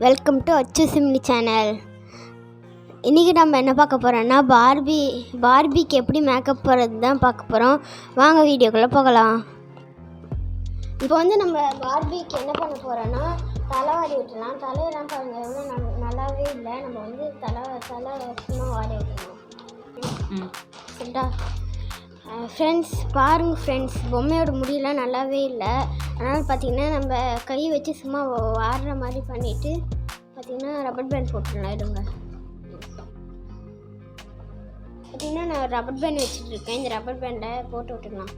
Welcome to அச்சு சிம்லி channel. இன்றைக்கி நம்ம என்ன பார்க்க போகிறோன்னா பார்பிக்கு எப்படி மேக்கப் போகிறது தான் பார்க்க போகிறோம். வாங்க வீடியோக்குள்ளே போகலாம். இப்போ வந்து நம்ம பார்பிக்கு என்ன பண்ண போகிறோன்னா தலை வாரி விட்டுலாம். தலையெல்லாம் பாருங்கள் எவ்வளோ நல்லாவே இல்லை. நம்ம வந்து தலை சும்மா வாரி விட்டுணும். சரிடா ஃப்ரெண்ட்ஸ், பாருங்கள் ஃப்ரெண்ட்ஸ், பொம்மையோட முடியெல்லாம் நல்லாவே இல்லை. அதனால் பார்த்திங்கன்னா நம்ம கை வச்சு சும்மா வாடுற மாதிரி பண்ணிவிட்டு பார்த்திங்கன்னா ரப்பர் பேண்ட் போட்டுடலாம். எடுங்க. பார்த்திங்கன்னா நான் ரப்பர் பேண்ட் வச்சுட்ருக்கேன். இந்த ரப்பர் பேண்டை போட்டு விட்டுடலாம்.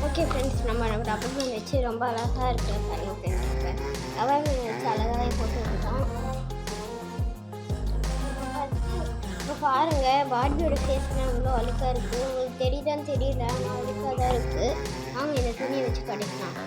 ஓகே ஃப்ரெண்ட்ஸ், நம்ம ரப்பர் பேண்ட் வச்சு ரொம்ப அழகாக இருக்குது. பாருங்கள் ஃப்ரெண்ட்ஸ், ரப்பர் பேண்ட் வச்சு அழகாகவே போட்டு விட்டுட்டோம். இப்போ பாருங்கள் பார்பியோட ஃபேஸ்லாம் எவ்வளோ அழுக்காக இருக்குது. உங்களுக்கு தெரியுதான்னு தெரியல, ஆனால் அழுக்காக தான் இருக்குது. வாங்க இந்த துணியை வச்சு கிடைக்கலாம்.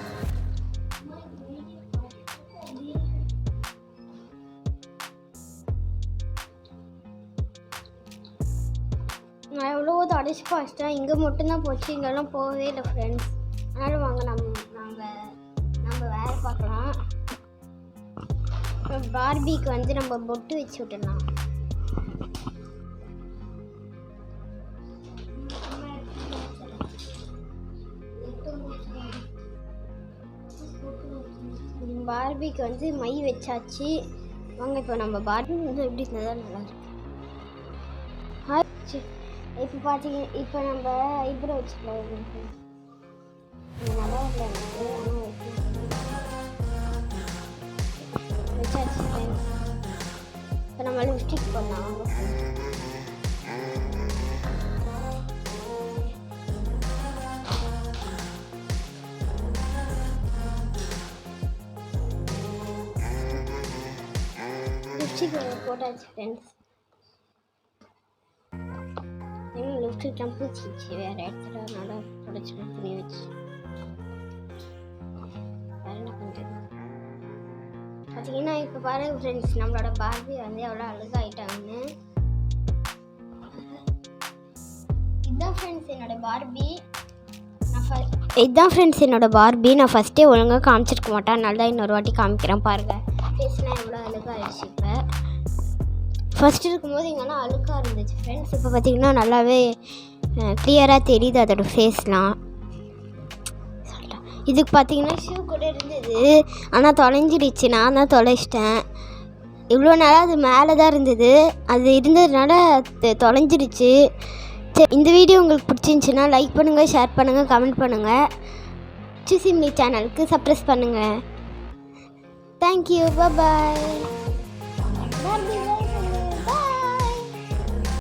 நான் எவ்வளோ அடிச்சு பாச்சிட்டேன். இங்கே மட்டும்தான் போச்சு, இங்கெல்லாம் போகவே இல்லை ஃப்ரெண்ட்ஸ். அதனால் வாங்க நம்ம வேறு பார்க்கலாம். பார்பிக்கு வந்து நம்ம பொட்டு வச்சு விட்டுடலாம். பார்பிக்கு வந்து மை வச்சாச்சு. வாங்க இப்போ நம்ம பார்பி வந்து எப்படி இருந்தால் நல்லா இருக்கு. இப்போ பார்த்தீங்க, இப்போ நம்ம ஐப்ரோ வச்சுக்கலாம். நல்லா இல்லை வச்சாச்சு. இப்போ நம்ம லிப்ஸ்டிக் பண்ணலாம். லிப்ஸ்டிக் போட்டாச்சு ஃப்ரெண்ட்ஸ். லிப்ஸ்டிக்லாம் பூச்சிச்சு வேறு இடத்துல, நல்லா தொடச்சி துணி வச்சு வேறு என்ன பண்ணுறது. பார்த்தீங்கன்னா இப்போ பாருங்கள் ஃப்ரெண்ட்ஸ், நம்மளோட பார்பி வந்து எவ்வளோ அழகாயிட்டாங்கன்னு. இதுதான் ஃப்ரெண்ட்ஸ் என்னோட பார்பி. நான் ஃபஸ்ட்டே ஒழுங்காக காமிச்சிருக்க மாட்டேன். அதனால தான் இன்னொரு வாட்டி காமிக்கிறேன். பாருங்கள் ஃபேஸ்லாம் எவ்வளோ அழகாகிடுச்சு. இப்போ ஃபஸ்ட்டு இருக்கும்போது இங்கெல்லாம் அழுக்காக இருந்துச்சு ஃப்ரெண்ட்ஸ். இப்போ பார்த்திங்கன்னா நல்லாவே கிளியராக தெரியுது அதோடய ஃபேஸ்லாம். இதுக்கு பார்த்திங்கன்னா ஷூ கூட இருந்தது, ஆனால் தொலைஞ்சிடுச்சு. நான் தான் தொலைச்சிட்டேன். இவ்வளோ நாளாக அது மேலே தான் இருந்தது, அது இருந்ததுனால தொலைஞ்சிடுச்சு. சரி, இந்த வீடியோ உங்களுக்கு பிடிச்சிருந்துச்சின்னா லைக் பண்ணுங்கள், ஷேர் பண்ணுங்கள், கமெண்ட் பண்ணுங்கள். அச்சு சிம்லி சேனலுக்கு சப்ஸ்கிரைப் பண்ணுங்கள். தேங்க்யூ, பாய்.